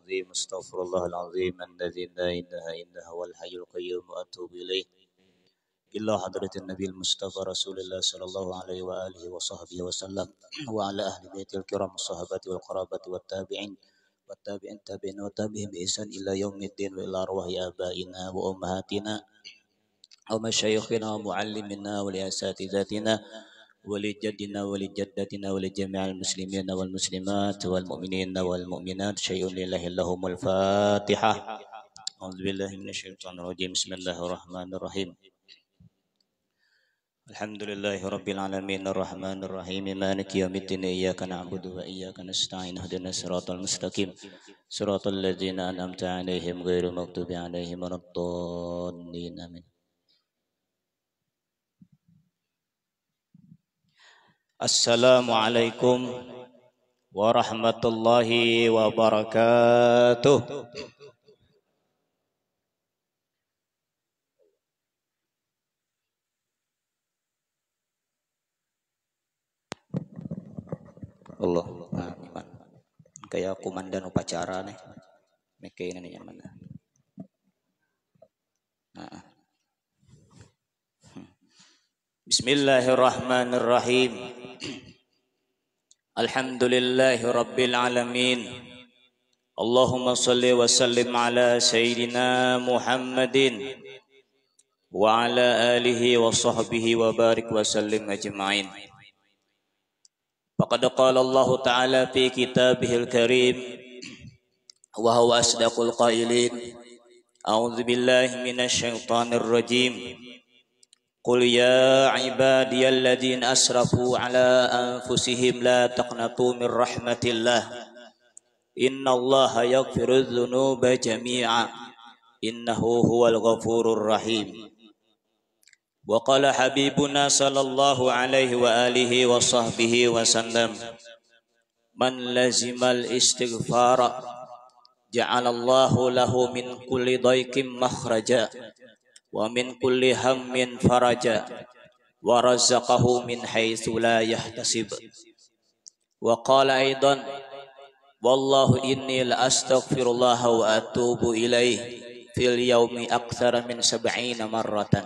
العظيم استغفر الله العظيم الذي لا إله إلا هو الحي القيوم وأتوب إليه إلا حضرة النبي المصطفى رسول الله صلى الله عليه وآله وصحبه وسلم وعلى أهل بيت الكرام الصحابة والقرابة والتابعين والتابعين وتابعهم بإحسان إلى يوم الدين وإلى أرواح آبائنا وأمهاتنا ومشايخنا ومعلمنا ولأساتذتنا ولجدنا ولجدتنا ولجميع المسلمين والمسلمات والمؤمنين والمؤمنات شيء لله لهم الفاتحة أعوذ بالله من الشيطان الرجيم بسم الله الرحمن الرحيم الحمد لله رب العالمين الرحمن الرحيم مالك يوم الدين إياك نعبد وإياك نستعين اهدنا الصراط المستقيم صراط الذين أنعمت عليهم غير المغضوب عليهم ولا الضالين آمين. Assalamualaikum warahmatullahi wabarakatuh. Allah, kayak komandan upacara nih, kayak ini yang mana? Bismillahirrahmanirrahim. Alhamdulillahi rabbil alamin. Allahumma salli wa sallim ala sayyidina Muhammadin wa ala alihi wa sahbihi wa barik wa sallim ajma'in. Faqad qala Allah ta'ala fi kitabihil karim wa huwa asdaqul qailin. A'udzu billahi minasy syaithanir rajim. Qul ya ibadiyalladzina asrafu ala anfusihim la taqnatu min rahmatillah innallaha yaghfirudz dzunuba jami'a innahu huwal ghafurur rahim. Wa qala habibuna sallallahu alaihi wa alihi wa sahbihi wa sallam man lazimal istighfara ja'alallahu lahu min kulli dhaiqin makhraja wa min kulli hammin faraja wa razaqahu min haitsu la yahtasib. Wa qala aidan wallahu inni la astaghfirullah wa atubu ilaih fil yaumi aktsara min 70 marratan.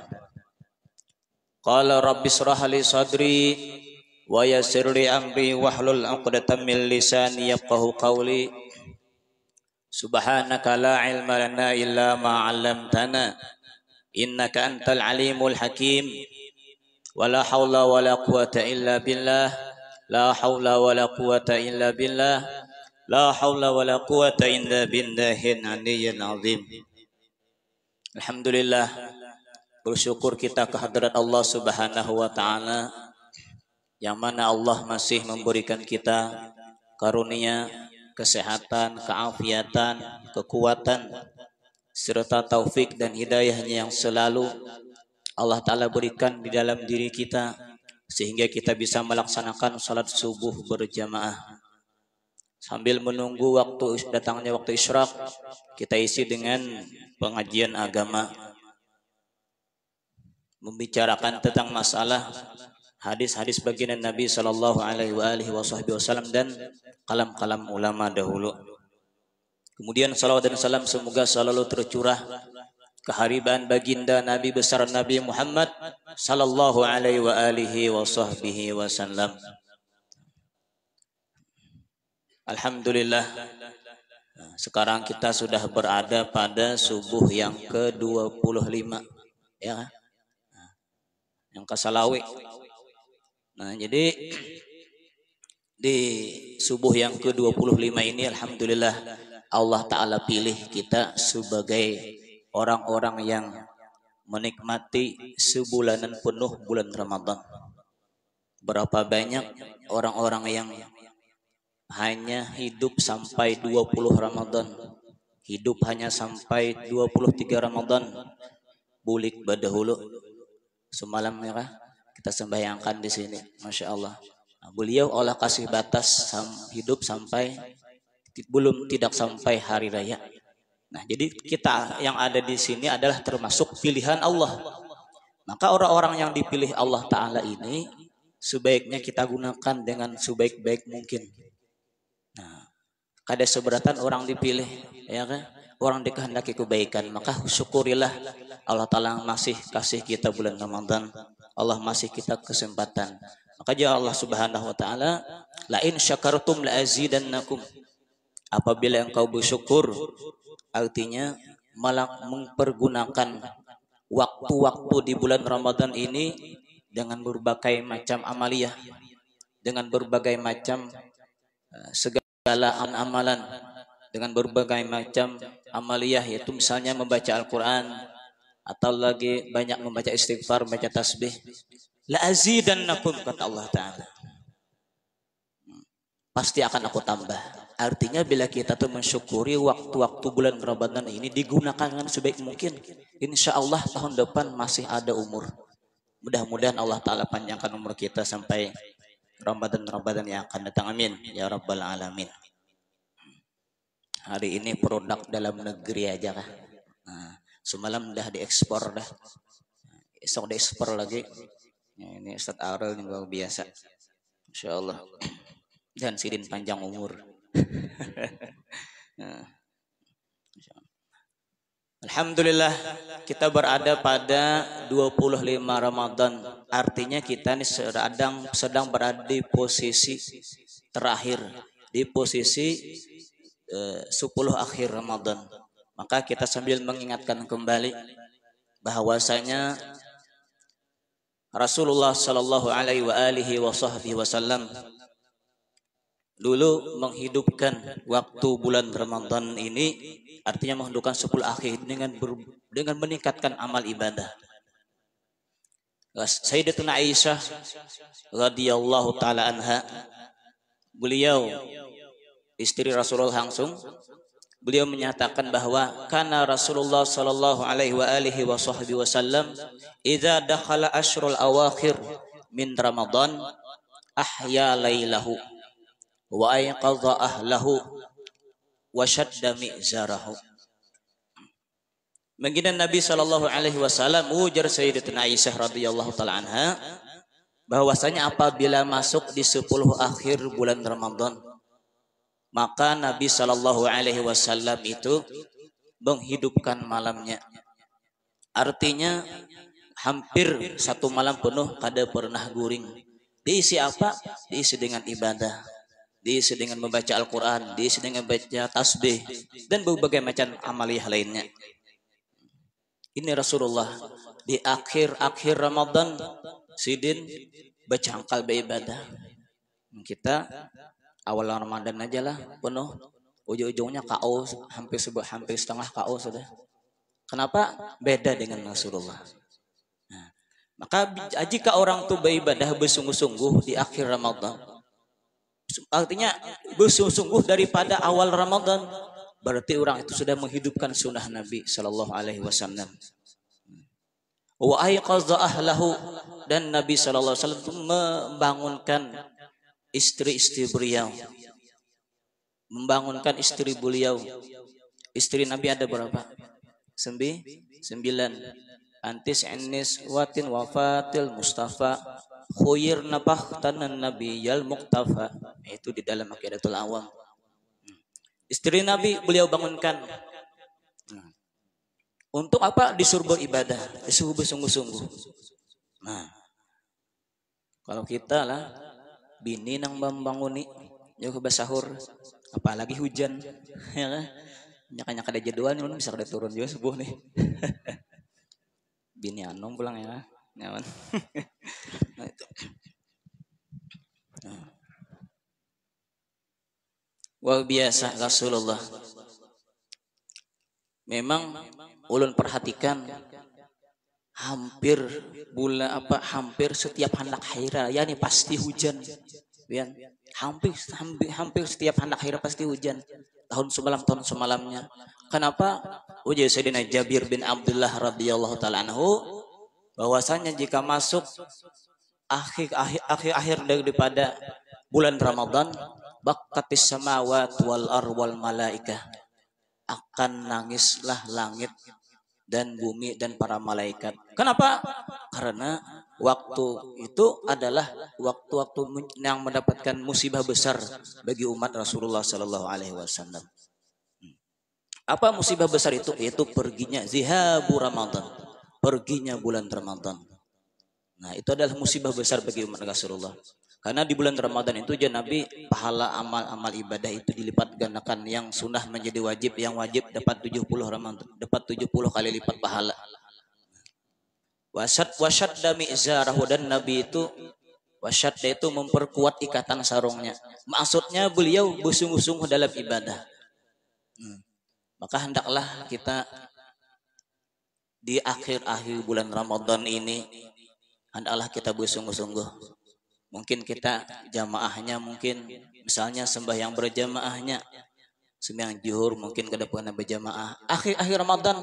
Qala rabbi shrah li sadri wa yassir li amri wahlul 'uqdatam min lisani yafqahu qawli. Subhanaka la ilma lana illa ma 'allamtana innaka antal alimul hakim. Wala haula wala quwata illa billah. La haula wala quwata illa billah. La haula wala quwata illa billahil aliyyil azim. Alhamdulillah, bersyukur kita kehadirat Allah Subhanahu wa taala yang mana Allah masih memberikan kita karunia kesehatan, keafiatan, kekuatan serta taufik dan hidayahnya yang selalu Allah Ta'ala berikan di dalam diri kita sehingga kita bisa melaksanakan salat subuh berjamaah. Sambil menunggu datangnya waktu isyraq, kita isi dengan pengajian agama, membicarakan tentang masalah hadis-hadis baginda Nabi sallallahu alaihi wasallam dan kalam-kalam ulama dahulu. Kemudian salawat dan salam semoga selalu tercurah keharibaan baginda Nabi besar Nabi Muhammad sallallahu alaihi wasallam. Alhamdulillah, sekarang kita sudah berada pada subuh yang ke-25 ya. Yang kasalawi. Nah, jadi di subuh yang ke-25 ini alhamdulillah Allah Ta'ala pilih kita sebagai orang-orang yang menikmati sebulanan penuh bulan Ramadan. Berapa banyak orang-orang yang hanya hidup sampai 20 Ramadan, hidup hanya sampai 23 Ramadan, bulik badahulu. Semalam ya kita sembahyangkan di sini, masya Allah. Nah, beliau Allah kasih batas hidup sampai tidak sampai hari raya. Nah, jadi kita yang ada di sini adalah termasuk pilihan Allah. Maka orang-orang yang dipilih Allah Ta'ala ini sebaiknya kita gunakan dengan sebaik-baik mungkin. Nah, kada seberatan orang dipilih, ya kan? Orang dikehendaki kebaikan, maka syukurilah Allah Ta'ala masih kasih kita bulan Ramadan. Allah masih kita kesempatan. Maka jawab Allah Subhanahu wa taala, la in syakartum la azidannakum. Apabila engkau bersyukur, artinya malah mempergunakan waktu-waktu di bulan Ramadan ini dengan berbagai macam amaliyah, dengan berbagai macam segala amalan, dengan berbagai macam amaliyah, yaitu misalnya membaca Al-Quran, atau lagi banyak membaca istighfar, membaca tasbih. La azidannakum, kata Allah Ta'ala, pasti akan aku tambah. Artinya bila kita tuh mensyukuri waktu-waktu bulan Ramadan ini digunakan dengan sebaik mungkin, insya Allah tahun depan masih ada umur. Mudah-mudahan Allah Ta'ala panjangkan umur kita sampai Ramadan-Ramadan yang akan datang. Amin ya Rabbal Alamin. Hari ini produk dalam negeri aja kah? Nah, semalam dah diekspor dah. Esok diekspor lagi. Ya, ini Ustaz Arel yang luar biasa. Insya Allah. Dan sidin panjang umur. Nah, alhamdulillah kita berada pada 25 Ramadan. Artinya kita ini sedang berada di posisi terakhir, di posisi 10 akhir Ramadan. Maka kita sambil mengingatkan kembali bahwasanya Rasulullah sallallahu alaihi wasallam dulu menghidupkan waktu bulan Ramadan ini, artinya menghidupkan 10 akhir dengan meningkatkan amal ibadah. Sayyidatuna Aisyah radhiyallahu taala anha, beliau istri Rasulullah langsung, beliau menyatakan bahwa kana Rasulullah sallallahu alaihi wasallam idza dakhala asyrul awakhir min Ramadan ahya lailahu wa ayqadha ahlahu wa shadda mi'zarahu. Baginda Nabi sallallahu alaihi wasallam, ujar Sayyidatuna Aisyah radhiyallahu taala anha, bahwasanya apabila masuk di 10 akhir bulan Ramadan, maka Nabi sallallahu alaihi wasallam itu menghidupkan malamnya. Artinya hampir satu malam penuh kada pernah guring. Diisi apa? Diisi dengan ibadah, diisi dengan membaca Al-Quran, diisi dengan baca tasbih, dan berbagai macam amaliyah lainnya. Ini Rasulullah di akhir-akhir Ramadan sidin bercangkal beribadah. Kita awal Ramadan aja lah penuh, ujung-ujungnya KO, hampir setengah KO sudah. Kenapa? Beda dengan Rasulullah. Nah, maka jika orang itu beribadah bersungguh-sungguh di akhir Ramadan, artinya bersungguh-sungguh daripada awal Ramadan, berarti orang itu sudah menghidupkan sunnah Nabi Sallallahu Alaihi Wasallam. Wa ayqadha ahlahu, dan Nabi Sallallahu Alaihi Wasallam membangunkan istri-istri beliau, membangunkan istri beliau. Istri Nabi ada berapa? 9. Antis Anis Watin Wafatil Mustafa Khuyir Nabahtanan Nabiyal Muqtafa. Itu di dalam Aqidatul Awam. Istri Nabi beliau bangunkan. Untuk apa? Disuruh beribadah, disuruh bersungguh-sungguh. Nah, kalau kita lah bini nang membanguni yo basahur, apalagi hujan, ya kan? Nyaka-nyaka ada jadwal nih, bisa kada turun juga subuh nih. Bini anom pulang ya, nyaman. Nah, itu. Nah. Wah biasa Rasulullah. Memang ulun perhatikan hampir setiap hendak hari raya nih pasti hujan. Ya, hampir setiap hendak hari pasti hujan. Tahun semalamnya. Kenapa? Ujar Sayyidina Jabir bin Abdullah radhiyallahu taala anhu, bahwasanya jika masuk akhir daripada bulan Ramadan, baqatis samawati wal ardh wal malaikah, akan nangislah langit dan bumi dan para malaikat. Kenapa? Karena waktu itu adalah waktu-waktu yang mendapatkan musibah besar bagi umat Rasulullah sallallahu alaihi wasallam. Apa musibah besar itu? Yaitu perginya zihabu Ramadan, perginya bulan Ramadan. Nah, itu adalah musibah besar bagi umat Rasulullah. Karena di bulan Ramadan itu ya Nabi, pahala amal-amal ibadah itu dilipat gandakan. Yang sunnah menjadi wajib, yang wajib dapat 70 Ramadan, dapat 70 kali lipat pahala. Wasyad dami izarahu, dan Nabi itu wasyad itu memperkuat ikatan sarungnya. Maksudnya beliau bersungguh-sungguh dalam ibadah. Maka hendaklah kita di akhir-akhir bulan Ramadan ini hendaklah kita bersungguh-sungguh. Mungkin kita jamaahnya, mungkin misalnya sembahyang berjamaahnya, sembahyang zuhur mungkin ke depan berjamaah. Akhir-akhir Ramadan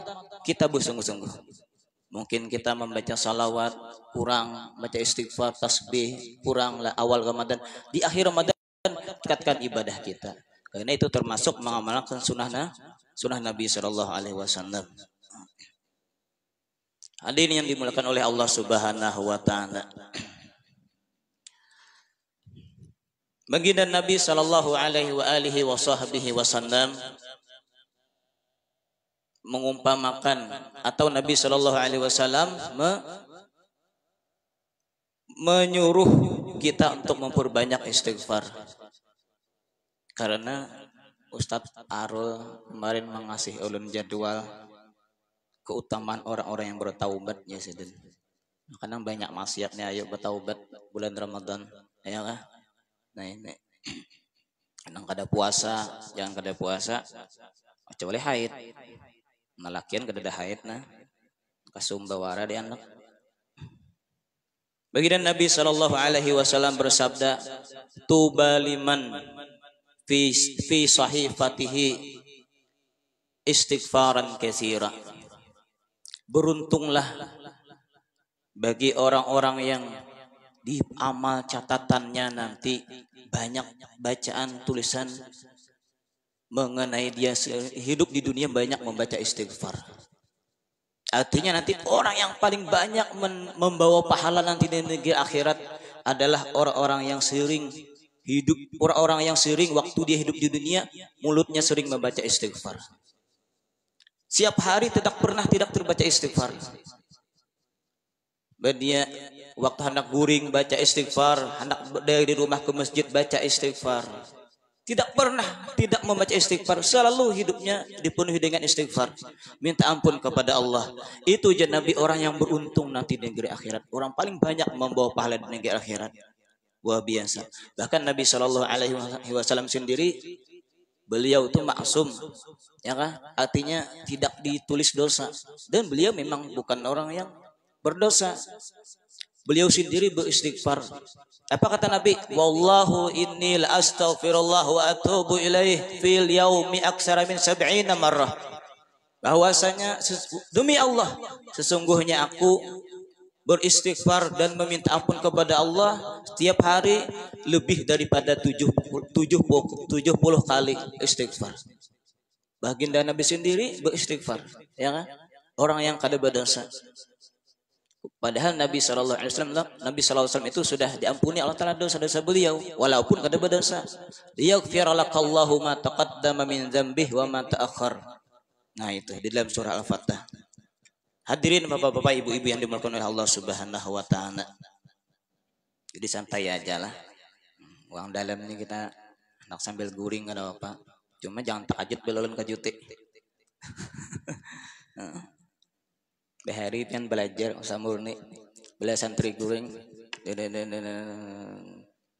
kita bersungguh-sungguh. Mungkin kita membaca salawat kurang, baca istighfar, tasbih kurang lah awal Ramadan. Di akhir Ramadan tingkatkan ibadah kita. Karena itu termasuk mengamalkan sunnah Nabi Shallallahu Alaihi Wasallam. Hadirin yang dimuliakan oleh Allah Subhanahu Wa Taala. Baginda Nabi Shallallahu Alaihi Wasallam mengumpamakan, atau Nabi Shallallahu Alaihi Wasallam menyuruh kita untuk memperbanyak istighfar. Karena Ustadz Arul kemarin mengasih ulun jadwal keutamaan orang-orang yang bertaubat ya Sidin. Karena banyak maksiatnya, ayo bertaubat bulan Ramadan, ya kah? Nah ini, jangan kada puasa, kecuali haid. Nalakian kada ada haid nah, kasumbawara di anak. Baginda Nabi Shallallahu Alaihi Wasallam bersabda, tuba liman fi sahifatihi istighfaran katsira. Beruntunglah bagi orang-orang yang di amal catatannya nanti banyak bacaan tulisan mengenai dia hidup di dunia banyak membaca istighfar. Artinya nanti orang yang paling banyak membawa pahala nanti di negeri akhirat adalah orang-orang yang sering hidup, orang-orang yang sering waktu dia hidup di dunia mulutnya sering membaca istighfar. Siap hari tidak pernah tidak terbaca istighfar. Dia waktu hendak guring baca istighfar, hendak dari rumah ke masjid baca istighfar. Tidak pernah tidak membaca istighfar, selalu hidupnya dipenuhi dengan istighfar. Minta ampun kepada Allah. Itu je Nabi orang yang beruntung nanti di negeri akhirat. Orang paling banyak membawa pahala di negeri akhirat. Wah biasa. Bahkan Nabi Shallallahu Alaihi Wasallam sendiri, beliau itu maksum, ya kan? Artinya tidak ditulis dosa. Dan beliau memang bukan orang yang berdosa. Beliau sendiri beristighfar. Apa kata Nabi? Wallahu inni la astaghfirullah wa atubu ilaih fil yaumi aksara min 70 marrah. Bahwasanya demi Allah, sesungguhnya aku beristighfar dan meminta ampun kepada Allah setiap hari lebih daripada 70 kali istighfar. Baginda Nabi sendiri beristighfar, ya kan? Orang yang kada berdosa. Padahal Nabi Shallallahu Alaihi Wasallam itu sudah diampuni Allah Taala dosa-dosa beliau, walaupun kada berdosa. Yaghfirlakallahu ma taqaddama min dzambih wa ma ta'akhkhar. Nah itu di dalam surah Al-Fatah. Hadirin bapak-bapak, ibu-ibu yang dimuliakan oleh Allah Subhanahu Wa Taala. Jadi santai aja lah. Uang dalam ini kita nak sambil guring ada apa. Cuma jangan takajut belum kajuti. Behari pian belajar samurni bela santri guring.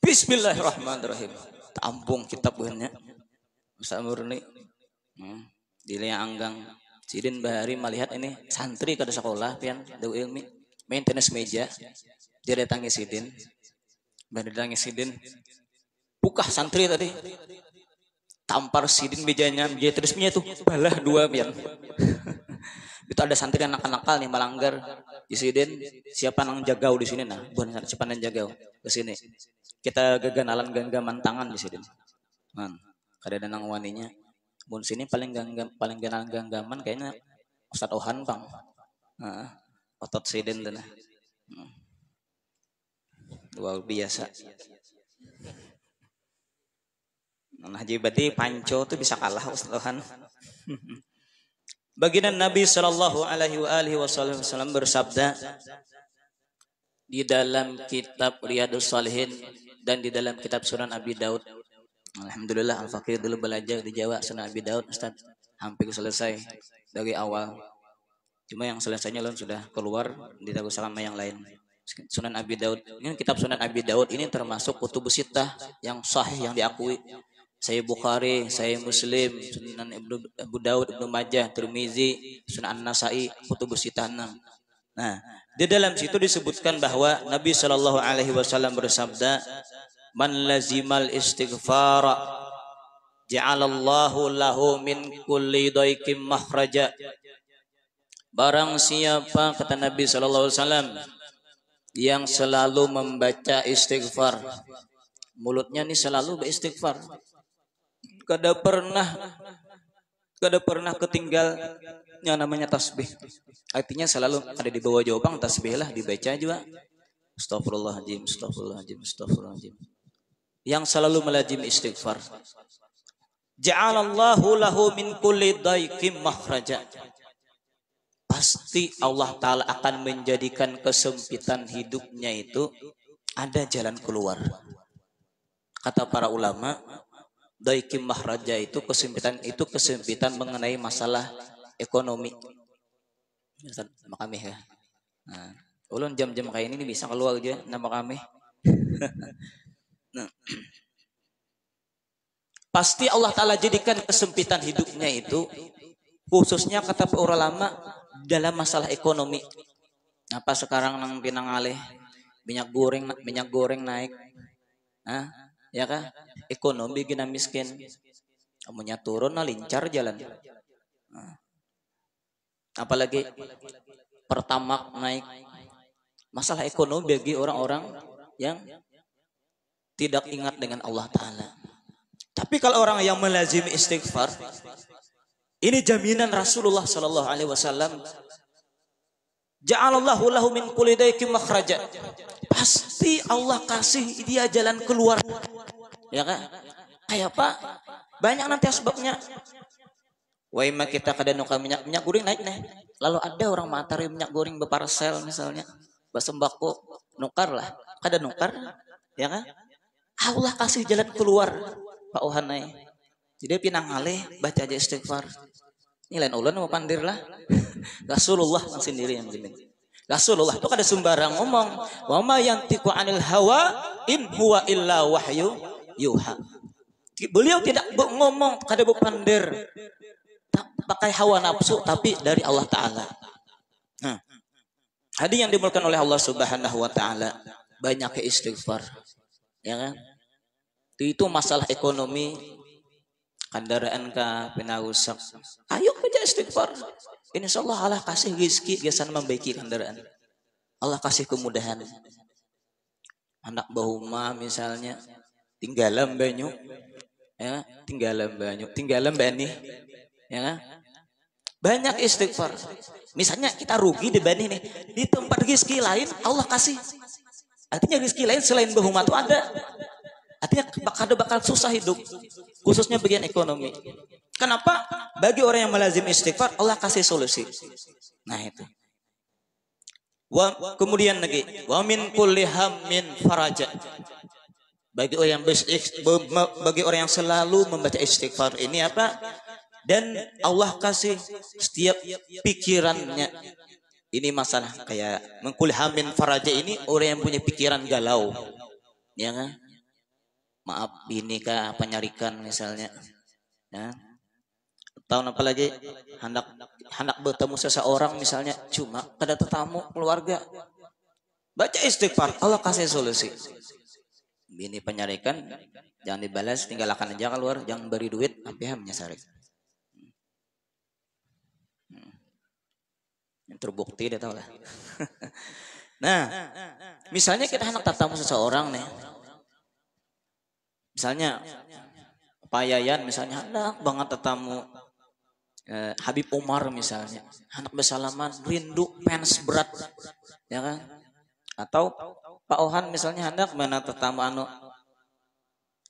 Bismillahirrahmanirrahim. Tampung kitab punya samurni. Dilihat anggang. Sidin Bahari melihat ini santri kada sekolah pian do ilmi main tenis meja. Dia datangi Sidin. Datangi Sidin. Bukah santri tadi. Tampar Sidin mejanya, meja tenisnya itu balah dua pian. Itu ada santri anak-anak nakal nih melanggar di Sidin, siapa nang jagau di sini nah, bukan siapa nang jagau ke sini. Kita gaganalan genggaman tangan di Sidin. Man, kada ada nang waninya. Bun sini paling genal genggaman kayaknya Ustadz Ohan Bang. Otot Sidin tuh nah. Luar biasa. Nah, jadi berarti Panco tuh bisa kalah Ustadz Ohan. Baginda Nabi Shallallahu Alaihi Wasallam bersabda di dalam kitab Riyadhus Shalihin dan di dalam kitab Sunan Abi Daud. Alhamdulillah Al-Fakir dulu belajar di Jawa Sunan Abi Daud, Ustaz. Hampir selesai dari awal. Cuma yang selesainya lalu sudah keluar diteruskan sama yang lain. Sunan Abi Daud. Ini kitab Sunan Abi Daud ini termasuk kutubus sittah yang sahih yang diakui. Sahih Bukhari, Sahih Muslim, Sunan Abu Daud, Ibnu Majah, Tirmizi, Sunan An-Nasa'i, kutubus sittah 6. Nah, di dalam situ disebutkan bahwa Nabi Shallallahu Alaihi Wasallam bersabda, "Man lazimal istighfar, ja'alallahu lahu min kulli daikim makhraja." Barang siapa, kata Nabi Shallallahu Alaihi Wasallam, yang selalu membaca istighfar, mulutnya nih selalu beristighfar, kada pernah ketinggal yang namanya tasbih. Artinya selalu ada di bawah jawabang tasbih lah dibaca juga. Astagfirullahaladzim, astagfirullahaladzim, astagfirullahaladzim. Yang selalu melazim istighfar. Ja'alallahu lahu min kulli daikim makhraja. Pasti Allah Ta'ala akan menjadikan kesempitan hidupnya itu ada jalan keluar. Kata para ulama, daikim mahraja itu kesempitan mengenai masalah ekonomi. Nama kami ya. Nah, ulun jam-jam kayak ini bisa keluar aja nama kami. Nah, pasti Allah Ta'ala jadikan kesempitan hidupnya itu, khususnya kata para ulama dalam masalah ekonomi. Apa sekarang nang pinangalih minyak goreng naik, ya kan? Ekonomi gina miskin, kamunya turun nah lincar jalan. Apalagi pertamak naik, masalah ekonomi bagi orang-orang yang tidak ingat dengan Allah Ta'ala. Tapi kalau orang yang melazimi istighfar, ini jaminan Rasulullah Sallallahu Alaihi Wasallam. Ja'alallahu lahu min kulli daikin makhraja. Pasti Allah kasih dia jalan keluar. Ya kan? Kayak apa? Banyak nanti asbabnya. Wa imma kita kada nukar minyak goreng naik nih. Lalu ada orang materi minyak goreng beparsel misalnya, basembako nukar lah. Kada nukar, ya kan? Allah kasih jalan keluar. Pak Ohanai. Jadi pinang ngalih baca aja istighfar. Ini lain ulan mau pandir lah. Rasulullah sendiri yang jamin. Rasulullah itu kada sembarang ngomong. Wa ma yantiqu 'anil hawa in huwa illa wahyu yuha. Beliau tidak ngomong kada berpandir pakai hawa nafsu tapi dari Allah Ta'ala. Nah, hadis yang dimulakan oleh Allah Subhanahu wa Ta'ala, banyak istighfar, ya kan? Itu masalah ekonomi, kendaraan kah pina rusak, ayo baca istighfar. Insyaallah Allah kasih rezeki biasanya membaiki kendaraan. Allah kasih kemudahan. Anak bahuma misalnya tinggalan banyu, ya, tinggalan bani, ya kan? Banyak istighfar. Misalnya kita rugi di bani nih, di tempat rezeki lain Allah kasih. Artinya rezeki lain selain bahuma itu ada. Artinya bakal susah hidup, khususnya bagian ekonomi. Kenapa? Bagi orang yang melazim istighfar, Allah kasih solusi. Nah itu. Kemudian lagi, wa min kulli hammin faraja. Bagi orang yang selalu membaca istighfar ini apa? Dan Allah kasih setiap pikirannya. Ini masalah kayak mengkul hammin faraja ini orang yang punya pikiran galau, ya kan? Maaf ini kah penyarikan misalnya, ya. Tahun apa lagi hendak bertemu seseorang misalnya, cuma kada tetamu keluarga, baca istighfar Allah kasih solusi. Ini penyarikan jangan dibalas, tinggalkan aja keluar, jangan beri duit sampai hamnya sarik. Yang terbukti dia tahu lah. Nah, misalnya kita hendak tetamu seseorang nih. Misalnya Pak Yayan misalnya hendak banget tetamu Habib Umar misalnya, hendak bersalaman, rindu fans berat, ya kan? Atau Pak Ohan misalnya hendak mana tetamu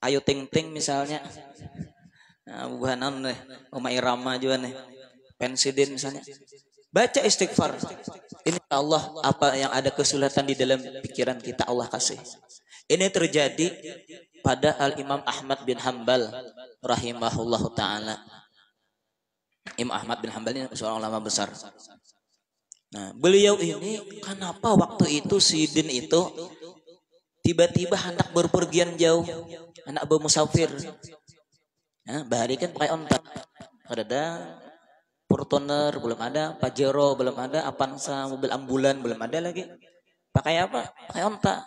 Ayu Ting Ting misalnya, Buhanan nih, Oma Irama juga nih, pensidin misalnya. Baca istighfar. Ini Allah apa yang ada kesulitan di dalam pikiran kita Allah kasih. Ini terjadi pada Al-Imam Ahmad bin Hambal rahimahullah ta'ala. Imam Ahmad bin Hambal ini seorang ulama besar. Nah, beliau ini kenapa waktu itu Sidin itu tiba-tiba hendak berpergian jauh, hendak bermusafir. Nah, bahari kan pakai onta. Ada Fortuner belum ada, Pajero belum ada, Avanza mobil ambulan belum ada lagi. Pakai apa? Pakai onta.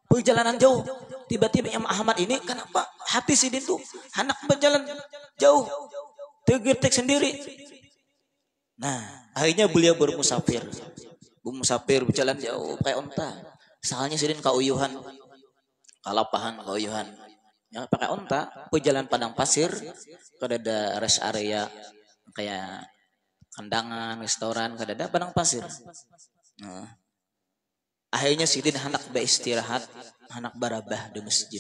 Perjalanan jauh. Tiba-tiba Imam Ahmad ini kenapa hati Sidin tuh hendak berjalan jauh. Tergetek sendiri. Nah, akhirnya beliau bermusafir. Bermusafir berjalan jauh pakai onta. Soalnya Sidin kauyuhan. Kalapahan kauyuhan. Ya, pakai onta, perjalanan padang pasir, ada rest area kayak kandangan, restoran, ada padang pasir. Nah, akhirnya Sidin hendak beristirahat, hendak barabah di masjid.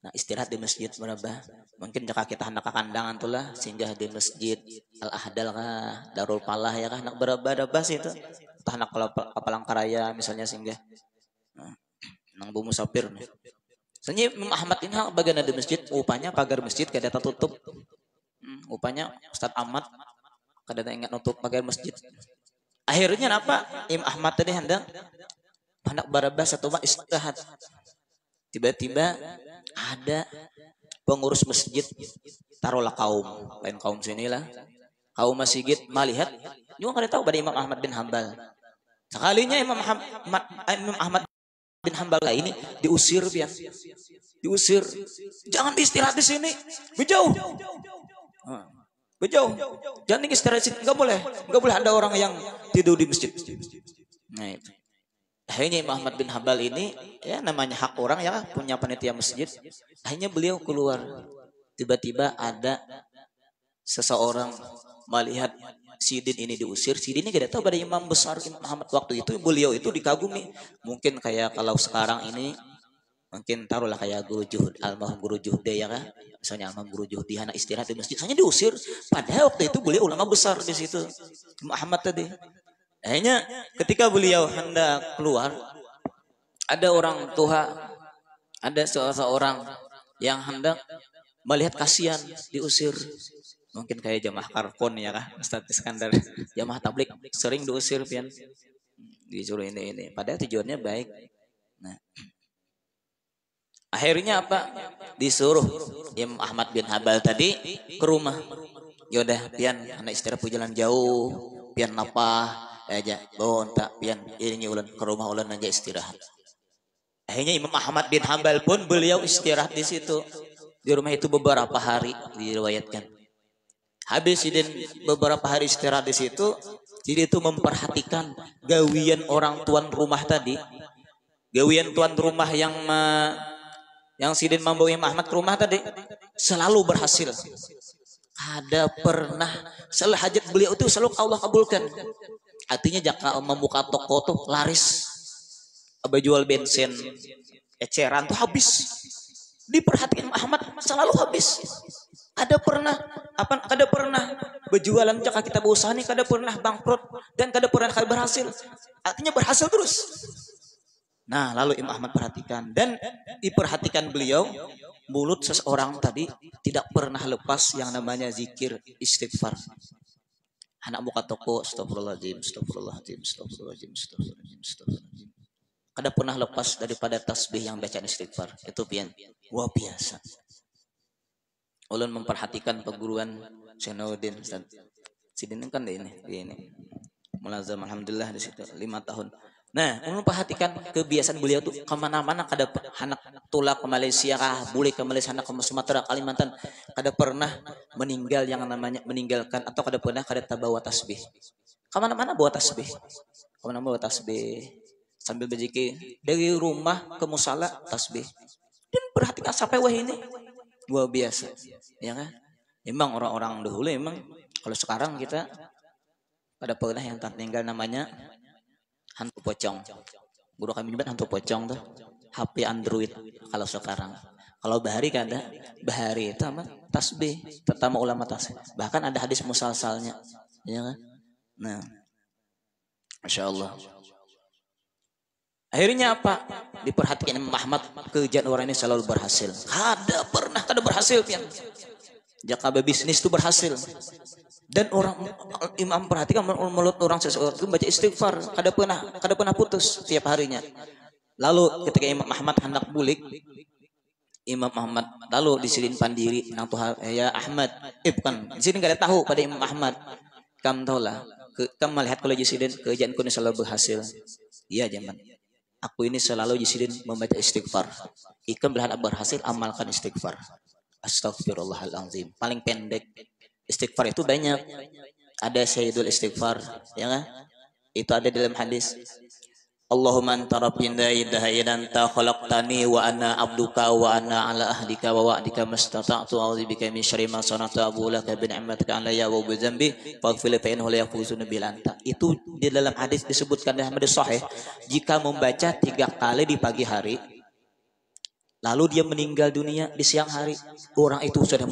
Nah, istirahat di masjid barabah. Mungkin jika kita hendak ke kandangan tuh lah, singgah di masjid Al-Ahdal kah, Darul Palah ya kah, hendak barabah situ. Atau hendak ke Palangkaraya misalnya singgah. Nah, nang musafir nih. Soalnya Imam Ahmad ini bagian di masjid, upanya pagar masjid kada tertutup. Upanya Ustaz Ahmad kada ingat nutup pagar masjid. Akhirnya apa? Imam Ahmad tadi hendak barabah satu istirahat. Tiba-tiba ada pengurus masjid, taruhlah kaum, lain kaum sinilah. Kaum masjid melihat, juga kada tahu pada Imam Ahmad bin Hambal. Sekalinya Imam Ahmad bin Hambal ini diusir pian. Diusir. Jangan istirahat di sini. Berjauh. Berjauh. Jangan istirahat di sini. Enggak boleh. Enggak boleh ada orang yang tidur di masjid. Nah, itu. Akhirnya Imam Ahmad bin Hambal ini ya namanya hak orang ya punya panitia masjid. Akhirnya beliau keluar. Tiba-tiba ada seseorang melihat Sidin ini diusir. Sidin ini tidak tahu pada imam besar Imam Ahmad waktu itu beliau itu dikagumi. Mungkin kayak kalau sekarang ini mungkin taruhlah kayak guru Juhud, almarhum guru Juhde ya kan. Misalnya almarhum guru Juhdi anak istirahat di masjid, hanya diusir. Padahal waktu itu beliau ulama besar di situ. Imam Ahmad tadi. Akhirnya ketika beliau hendak keluar, ada orang tua, ada seorang yang hendak melihat kasihan diusir. Mungkin kayak jamaah karpon ya kah, Ustaz Iskandar, jamaah tablik sering diusir pian, disuruh ini. Padahal tujuannya baik. Nah, akhirnya apa? Disuruh Imam Ahmad bin Hambal tadi ke rumah. Yaudah, pian anak istirahat jalan jauh, pian napa aja, bawa tak pian ini ulan ke rumah ulan aja istirahat. Akhirnya Imam Ahmad bin Hambal pun beliau istirahat di situ. Di rumah itu beberapa hari diriwayatkan. Habis Sidin beberapa hari istirahat di situ, Sidin itu memperhatikan gawian orang tuan rumah tadi. Gawian tuan rumah yang Sidin membawa Imam Ahmad ke rumah tadi selalu berhasil. Ada pernah selalu hajat beliau itu selalu Allah kabulkan. Artinya jika membuka toko tuh laris. Abah jual bensin eceran tuh habis. Diperhatikan Ahmad selalu habis. Ada pernah berjualan jika kita berusaha nih, kada pernah bangkrut dan kada pernah berhasil. Artinya berhasil terus. Nah, lalu Imam Ahmad perhatikan dan diperhatikan beliau, mulut seseorang tadi tidak pernah lepas yang namanya zikir istighfar. Anak buka toko, astagfirullahaladzim, astagfirullahaladzim, astagfirullahaladzim, astagfirullahaladzim, astagfirullahaladzim. Kada pernah lepas daripada tasbih yang bacaan istighfar. Itu pian, wah biasa. Ulun memperhatikan perguruan Syainuddin Ustaz. Sidin kan ini mulazam alhamdulillah di situ 5 tahun. Nah, ulun perhatikan kebiasaan beliau tuh kemana-mana kada anak tulak ke Malaysia kah, boleh ke Malaysia anak ke Sumatera, Kalimantan, kada pernah meninggalkan atau kada pernah bawa tasbih. Kemana-mana bawa tasbih. Kemana-mana bawa tasbih. Sambil berzikir dari rumah ke musala tasbih. Dan perhatikan sampai wah ini luar biasa, ya kan? Memang orang-orang dahulu memang kalau sekarang kita pada pernah yang tertinggal namanya hantu pocong. Guru kami nyebut hantu pocong tuh HP Android kalau sekarang. Kalau bahari kan ada bahari itu apa? Tasbih, terutama ulama tasbih. Bahkan ada hadis musalsalnya, ya kan? Nah, Masya Allah. Akhirnya apa? Diperhatikan Imam Ahmad, kerjaan orang ini selalu berhasil. Kada berhasil pian. Jaka bisnis itu berhasil. Dan orang Imam perhatikan mulut orang seseorang itu baca istighfar, kada pernah putus tiap harinya. Lalu ketika Imam Ahmad hendak bulik, Imam Ahmad lalu disilin pandiri nang Tuhan ya Ahmad. Bukan, di sini enggak ada tahu pada Imam Ahmad. Kamu tahu lah, kamu melihat kalau jisiden kerjaanku ini selalu berhasil. Iya, zaman. Aku ini selalu jisiden membaca istighfar. Ikam berharap berhasil, amalkan istighfar. Astagfirullahaladzim. Paling pendek. Istighfar itu banyak. Ada Sayyidul Istighfar, ya kan? Itu ada dalam hadis. Allahumma anta rabbi la ilaha illa anta khalaqtani wa ana abduka wa ana ala ahdika wa wa'dika mastata'tu a'udzu bika min syarri ma sana'tu abu laka bi ni'matika alayya wa bi dzambi faghfir li fa innahu la yaghfiru illa anta. Itu di dalam hadis disebutkan dalam hadis sahih, jika membaca 3 kali di pagi hari lalu dia meninggal dunia di siang hari, orang itu sudah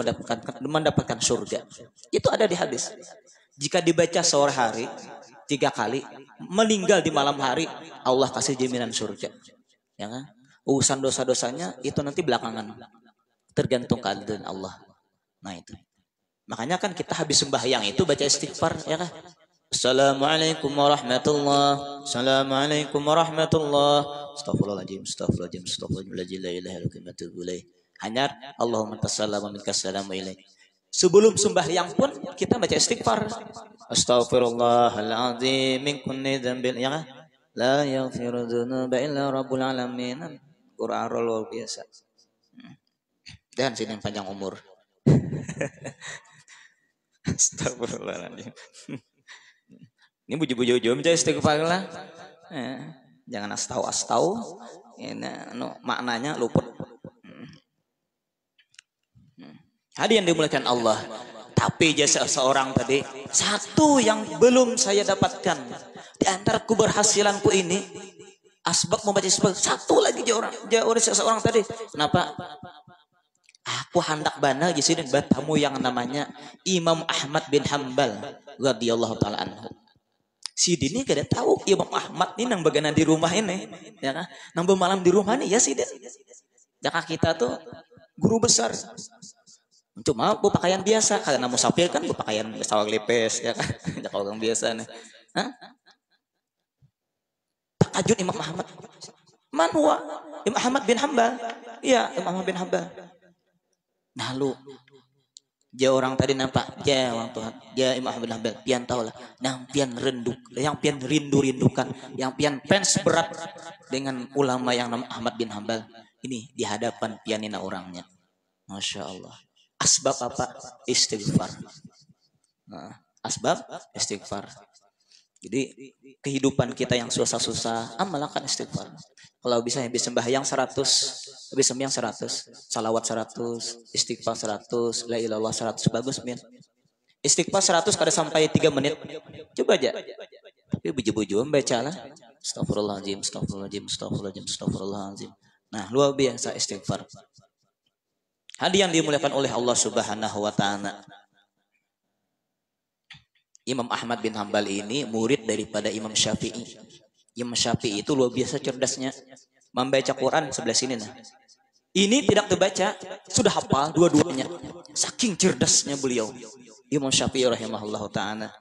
mendapatkan surga. Itu ada di hadis. Jika dibaca sore hari 3 kali, meninggal di malam hari, Allah kasih jaminan surga. Ya kan? Urusan dosa-dosanya itu nanti belakangan. Tergantung keadaan Allah. Nah itu. Makanya kan kita habis sembahyang itu baca istighfar, ya kan? Assalamualaikum warahmatullahi. Assalamualaikum warahmatullahi. Astagfirullahaladzim, astagfirullahaladzim, astagfirullahaladzim, la ilaha illallah. Hanya Allahumma tassalam wa minkas salamu ilaik. Sebelum sembahyang pun kita baca istighfar. Astaghfirullahaladzim min kulli dzambin, ya kan? La yaghfiru dzunuba illa rabbul alamin. Quran luar biasa. Dan sini panjang umur. Astagfirullahaladzim. Ini buju-buju baca istighfar lah. Jangan astau. Ini maknanya luput. Hadirin dimuliakan Allah. Tapi jasa seorang tadi, satu yang belum saya dapatkan di antara keberhasilanku ini, asbab membaca istighfar. Satu lagi seseorang tadi. Kenapa? Aku hendak bana jisidin batamu yang namanya Imam Ahmad bin Hanbal radhiyallahu taala anhu. Si Dini gak ada tahu Imam Ahmad ini nang bagaimana di rumah ini, ya kan? Nang bermalam di rumah ini ya si Din. Jaka kita tuh guru besar. Cuma berpakaian biasa, karena musafir kan berpakaian sawang lepes, ya kan? Jaka orang biasa nih. Hah? Takajud Imam Ahmad. Man huwa? Imam Ahmad bin Hanbal. Iya, Imam Ahmad bin Hanbal. Nah lu, dia orang tadi nampak, dia orang Tuhan, dia Imam Ahmad bin Hanbal. Pian tahu lah, yang pian rindukan, yang pian fans berat dengan ulama yang nama Ahmad bin Hanbal. Ini di hadapan pianina orangnya. Masya Allah. Asbab apa? Istighfar. Nah, asbab istighfar. Jadi kehidupan kita yang susah-susah, amalkan istighfar. Kalau bisa habis sembahyang 100, habis sembahyang 100, salawat 100, istighfar 100, la ilallah 100, bagus min. Istighfar 100 kada sampai 3 menit. Coba aja. Tapi buju-buju baca lah. Astagfirullahaladzim, astagfirullahaladzim, astagfirullahaladzim, astagfirullahaladzim. Nah, luar biasa istighfar. Hadirin yang dimuliakan oleh Allah Subhanahu wa taala. Imam Ahmad bin Hanbal ini murid daripada Imam Syafi'i. Imam Syafi'i itu luar biasa cerdasnya. Membaca Quran sebelah sini nah. Ini tidak terbaca, sudah hafal dua-duanya. Saking cerdasnya beliau. Imam Syafi'i rahimahullahu taala.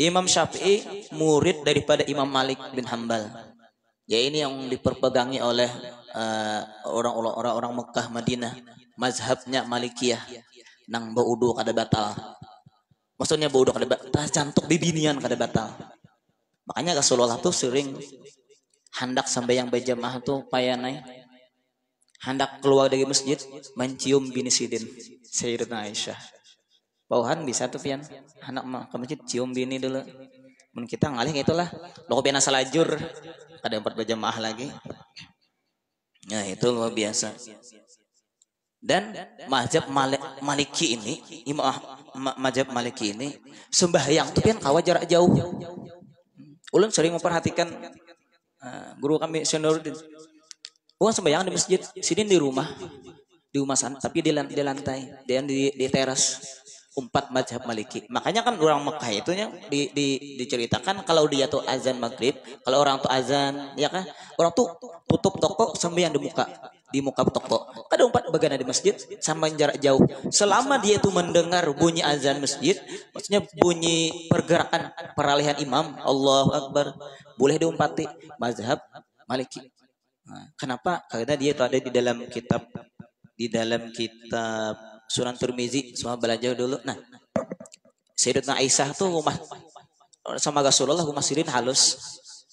Imam Syafi'i murid daripada Imam Malik bin Hanbal. Ya ini yang diperpegangi oleh orang-orang Mekah Madinah, mazhabnya Malikiyah. Nang baudu kada batal. Maksudnya baudu kada batal, cantuk bibinian kada batal. Makanya Rasulullah tuh sering hendak sampai yang berjamaah tuh payanai. Hendak keluar dari masjid mencium bini Sidin, Sayyidatuna Aisyah. Bauhan bisa tuh pian, hendak ke masjid cium bini dulu. Men kita ngalih itulah, lo pian asal ajur. Ada 4 berjamaah lagi. Nah itu luar biasa. Dan mazhab Maliki ini, mazhab Maliki ini sembahyang tuh kan kawa jarak jauh. Ulun sering memperhatikan guru kami Senoruddin. Orang sembahyang di masjid, sini di rumah sana, tapi di lantai, dan di teras. Empat mazhab Maliki. Makanya kan orang Mekah itu diceritakan kalau dia tuh azan maghrib, kalau orang tuh azan, ya kan, orang tuh tutup toko sembahyang di muka toko. Ada empat bagian di masjid sama jarak jauh. Selama dia itu mendengar bunyi azan masjid, maksudnya bunyi pergerakan peralihan imam, Allahu Akbar, boleh diumpati mazhab Maliki. Nah, kenapa? Karena dia itu ada di dalam kitab Sunan Tirmizi, semua belajar dulu. Nah, Sayyidatuna Aisyah tuh rumah sama Rasulullah rumah Sirin halus.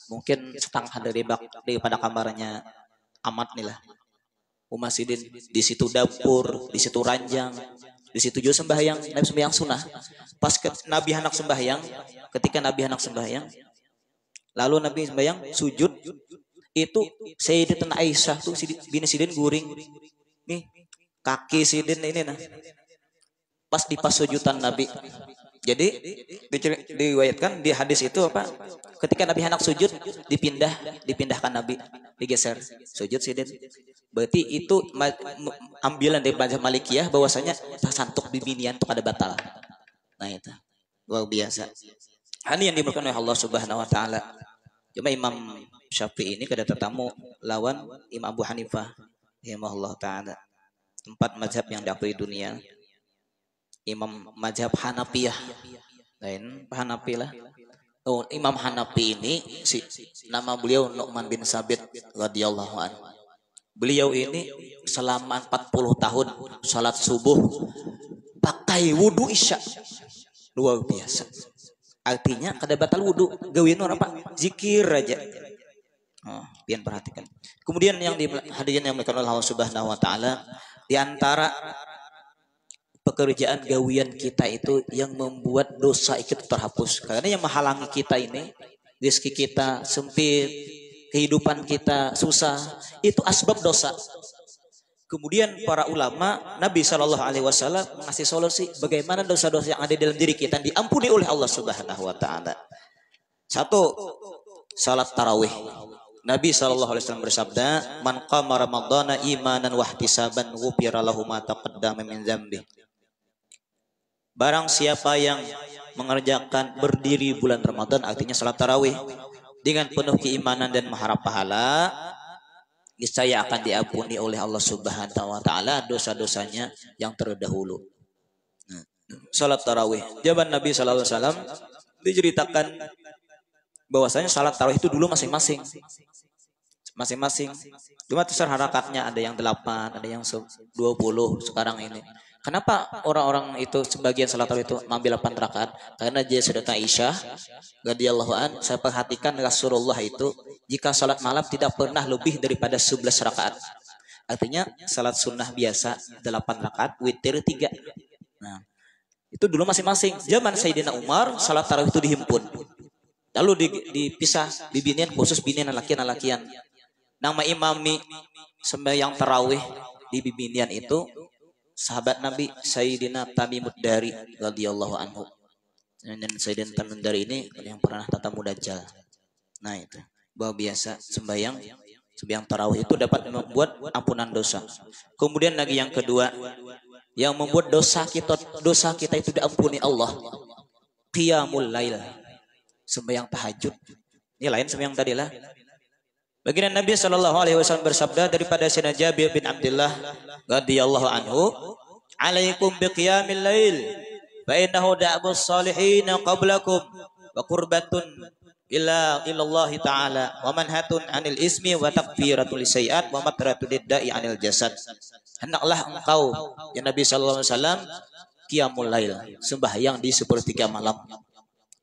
Mungkin setengah daripada kamarnya Amat nih lah. Rumah Sirin di situ dapur, di situ ranjang, di situ juga sembahyang, Nabi sembahyang sunnah. Pas Nabi hendak sembahyang, ketika Nabi hendak sembahyang, lalu Nabi sembahyang sujud, itu Sayyidatuna Aisyah tuh bini Sirin guring. Nih, kaki Sidin ini nah pas di pas sujudan Nabi. Jadi diriwayatkan di hadis itu apa? Ketika Nabi hendak sujud dipindahkan Nabi, digeser sujud Sidin. Berarti itu ambilan dari mazhab Malikiyah bahwasanya tasantuk bibinian itu ada batal. Nah itu luar biasa. Ini yang diberkahi oleh Allah Subhanahu wa taala. Cuma Imam Syafi'i ini kada tetamu lawan Imam Abu Hanifah rahimahullah taala. Empat mazhab yang diakui dunia. Imam mazhab Hanafiyah, lain Hanafi lah. Oh, Imam Hanafi ini nama beliau Nu'man bin Sabit radhiyallahu anhu. Beliau ini selama 40 tahun salat subuh pakai wudu isya. Luar biasa. Artinya kada batal wudu, gawin apa? Zikir aja. Oh, pian perhatikan. Kemudian yang hadirin yang dimuliakan oleh Allah Subhanahu wa taala, di antara pekerjaan gawian kita itu yang membuat dosa itu terhapus. Karena yang menghalangi kita ini, rezeki kita sempit, kehidupan kita susah, itu asbab dosa. Kemudian para ulama, Nabi Shallallahu Alaihi Wasallam mengasih solusi bagaimana dosa-dosa yang ada dalam diri kita diampuni oleh Allah Subhanahu Wa Taala. Satu, salat tarawih. Nabi SAW bersabda, "Man qama Ramadhana imanan wa ihtisaban ghufira lahu ma taqaddama min dzambi." Barang siapa yang mengerjakan berdiri bulan Ramadan, artinya salat tarawih, dengan penuh keimanan dan mengharap pahala, niscaya akan diampuni oleh Allah Subhanahu wa taala dosa-dosanya yang terdahulu. Salat tarawih. Zaman Nabi SAW diceritakan bahwasanya salat tarawih itu dulu masing-masing. Cuma terserah harakatnya, ada yang 8, ada yang 20 sekarang ini. Kenapa orang-orang itu sebagian salat tarawih itu ngambil 8 rakaat? Karena dia Sayyidatuna Aisyah radhiyallahu an, saya perhatikan Rasulullah itu jika salat malam tidak pernah lebih daripada 11 rakaat. Artinya salat sunnah biasa 8 rakaat, witir 3. Nah, itu dulu masing-masing. Zaman Sayyidina Umar salat tarawih itu dihimpun. Lalu dipisah bibinian khusus binian laki-lakian. Nama imami sembahyang tarawih di bibinian itu sahabat Nabi Sayyidina Tamimud Dari radhiyallahu anhu. Dan Sayyidina Tamimud Dari ini yang pernah tatamu Dajjal. Nah itu luar biasa sembahyang tarawih itu dapat membuat ampunan dosa. Kemudian lagi yang kedua yang membuat dosa kita itu diampuni Allah, qiyamul lail, sembahyang tahajud. Ini lain sembahyang tadi lah. Baginda Nabi Shallallahu Alaihi Wasallam bersabda daripada Sayyidina Jabir bin Abdullah radhiyallahu anhu, "Alaikum biqiyamil lail, fa innahu da'bus salihin qablakum wa qurbatun ila Allah taala wa manhatun 'anil ismi wa takfiratul sayiat wa matratud da'i 'anil jasad." Hendaklah engkau ya Nabi Shallallahu Alaihi Wasallam qiyamul lail, sembahyang di sepertiga malam.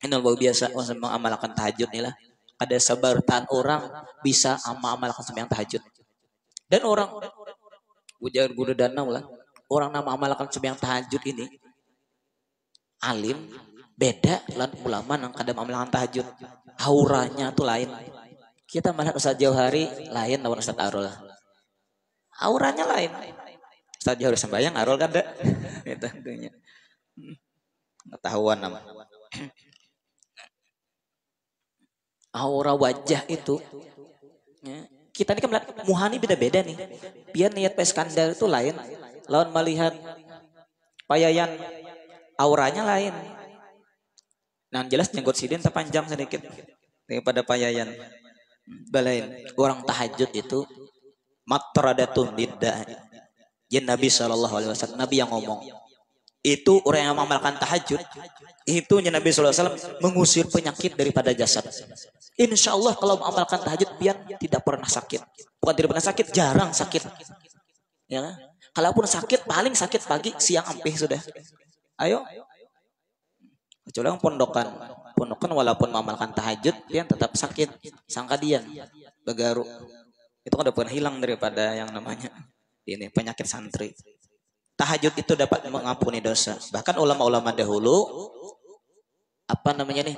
Ini luar biasa mengamalkan tahajud nih lah. Ada sebartan orang bisa amalkan sembahyang tahajud. Dan orang ujar guru danau lah, orang nama amalkan sembahyang tahajud ini alim beda lan ulama yang kadang amalkan tahajud. Auranya tuh lain. Kita melihat Ustaz Jauhari lain lawan Ustaz Arul. Auranya lain. Ustaz Jauhari sembahyang, Arul kan enggak. Itu tentunya. Pengetahuan nama. Aura wajah itu ya, Kita ini kan muhani beda-beda nih. Biar niat Pak Iskandar itu lain. Lawan melihat payayan auranya lain. Nah jelas jenggot sidin terpanjang sedikit daripada payayan. Balain. Orang tahajud itu matradatun liddah. Jen Nabi SAW, Nabi yang ngomong. Itu orang yang mengamalkan tahajud. Itu Nabi SAW mengusir penyakit daripada jasad. Insya Allah kalau mengamalkan tahajud biar tidak pernah sakit. Bukan tidak pernah sakit, jarang sakit. Ya, kalaupun sakit paling sakit pagi, siang ampih sudah. Ayo. Kecuali yang pondokan walaupun mengamalkan tahajud dia tetap sakit. Sangkadian, begaru. Itu kan udah pernah hilang daripada yang namanya ini penyakit santri. Tahajud itu dapat mengampuni dosa. Bahkan ulama-ulama dahulu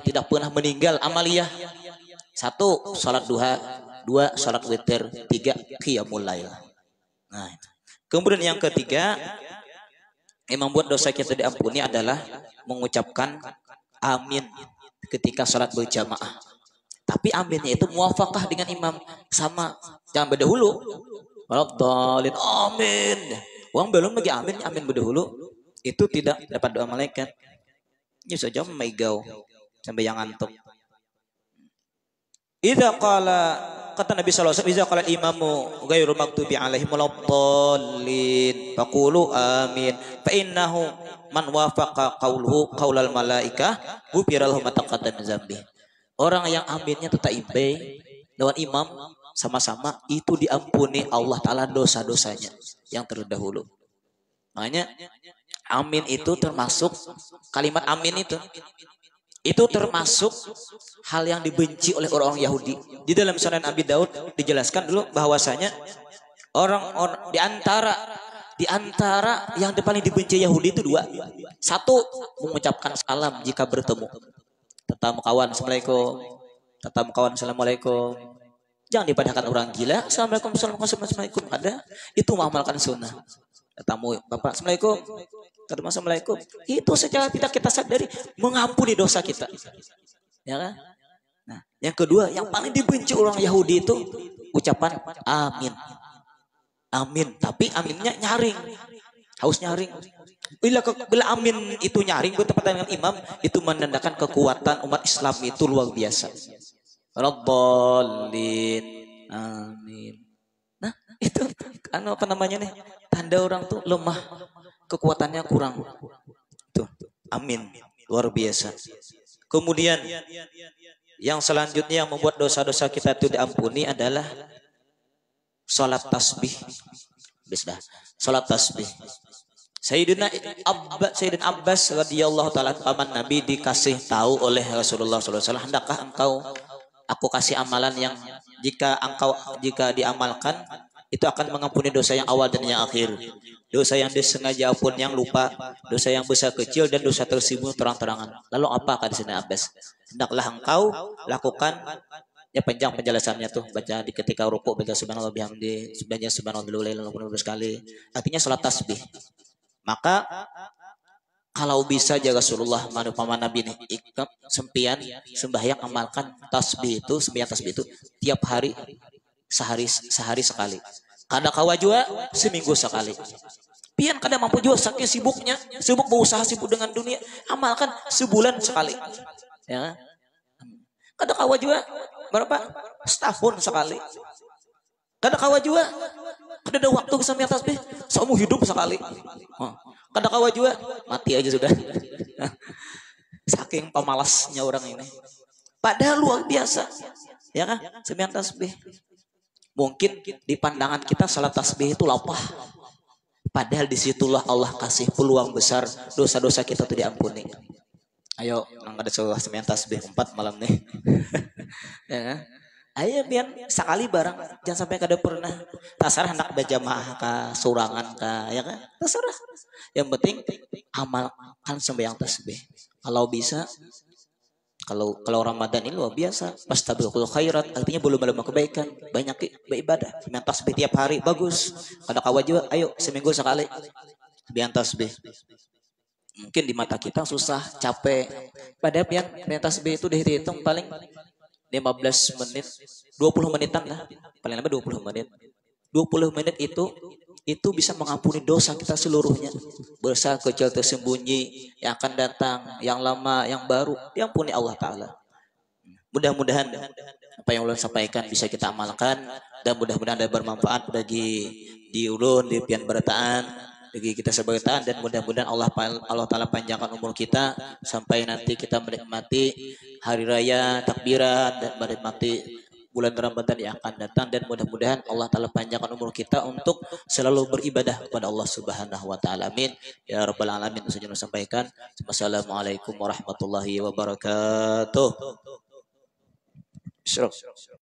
tidak pernah meninggal amaliyah. 1, salat duha. 2, salat witir. 3, qiyamul lail. Nah, kemudian yang ketiga yang membuat dosa kita diampuni adalah mengucapkan amin ketika salat berjamaah. Tapi aminnya itu muwafaqah dengan imam, sama. Jangan berdahulu. Waladdallin amin. Uang belum lagi amin berdahulu. Itu tidak dapat doa malaikat. Ini saja meigau sampai yang ngantuk. Kata Nabi SAW, idza qala imamu ghairu maghdubi alaihim waladdallin faqulu amin fa innahu man wafaqa qauluhu qaulal malaikah ghufira lahu ma taqaddama min dzambi. Orang yang aminnya tetap imbe lawan imam sama-sama itu diampuni Allah Ta'ala dosa-dosanya yang terdahulu. Makanya amin itu termasuk kalimat amin itu termasuk hal yang dibenci oleh orang Yahudi. Di dalam Sunan Abi Daud dijelaskan dulu bahwasanya orang di antara yang paling dibenci Yahudi itu 2. 1, mengucapkan salam jika bertemu. Tetamu kawan assalamualaikum. Tetamu kawan assalamualaikum. Jangan dipadahkan orang gila. Assalamualaikum, assalamualaikum. Ada itu mengamalkan sunnah. Tetamu bapak assalamualaikum. Tetamu assalamualaikum. Itu secara tidak kita sadari mengampuni dosa kita. Ya kan? Nah, yang kedua yang paling dibenci orang Yahudi itu ucapan amin. Amin. Tapi aminnya nyaring. Harus nyaring. Bila amin itu nyaring bertepatan dengan imam, itu menandakan kekuatan umat Islam itu luar biasa. Rabballin. Amin. Nah, itu tanda orang tuh lemah, kekuatannya kurang. Tuh, amin. Luar biasa. Kemudian yang selanjutnya yang membuat dosa-dosa kita itu diampuni adalah salat tasbih. Bismillah. Salat tasbih. Sayyidina Abbas radhiyallahu taala paman Nabi dikasih tahu oleh Rasulullah SAW, hendakkah aku kasih amalan yang jika diamalkan itu akan mengampuni dosa yang awal dan yang akhir, dosa yang disengaja pun yang lupa, dosa yang besar kecil dan dosa tersembunyi terang-terangan. Lalu apa kata Sayyidina Abbas? Hendaklah engkau lakukan, ya panjang penjelasannya tuh, baca di ketika rukuk baca subhanallah bihamdi, sebenarnya subhanallah sekali. Artinya salat tasbih. Maka kalau bisa jaga Rasulullah paman Nabi ini ikut sempian sembahyang amalkan sembahyang tasbih itu tiap hari sehari sekali. Kada kawa juga seminggu sekali. Pian kada mampu juga saking sibuk berusaha sibuk dengan dunia, amalkan sebulan sekali. Ya. Kada kawa juga berapa? Setahun sekali. Kada kawa juga kada ada waktu sampai tasbih, seumur hidup sekali. Kada kawa juga mati aja sudah. Saking pemalasnya orang ini. Padahal luar biasa. Ya kan? Sembahyang tasbih. Mungkin di pandangan kita salat tasbih itu lapah. Padahal disitulah Allah kasih peluang besar dosa-dosa kita itu diampuni. Ayo, ada sebuah sembahyang tasbih 4 malam nih. Ya kan? Ayo biar sekali barang, jangan sampai kada pernah. Terserah hendak berjamaah kah, surangan kah, ya kan? Terserah. Yang penting amalkan sembahyang tasbih. Kalau bisa, kalau Ramadan ini luar biasa. Fastabiqul khairat, artinya belum ada kebaikan, banyak beribadah. Sembahyang tasbih tiap hari bagus. Kada kawa juga, ayo seminggu sekali sembahyang tasbih. Mungkin di mata kita susah, capek. Padahal yang tasbih itu dihitung paling 15 menit 20 menitan lah, paling lama 20 menit. 20 menit itu bisa mengampuni dosa kita seluruhnya. Besar kecil tersembunyi, yang akan datang, yang lama, yang baru, diampuni Allah Ta'ala. Mudah-mudahan apa yang ulun sampaikan bisa kita amalkan, dan mudah-mudahan ada bermanfaat bagi di ulun, di pian berataan, bagi kita sebagai taan, dan mudah-mudahan Allah Ta'ala panjangkan umur kita sampai nanti kita menikmati hari raya takbiran dan menikmati bulan Ramadan yang akan datang, dan mudah-mudahan Allah Ta'ala panjangkan umur kita untuk selalu beribadah kepada Allah Subhanahu wa Ta'ala. Amin ya rabbal alamin. Itu saja yang saya sampaikan. Wassalamualaikum warahmatullahi wabarakatuh.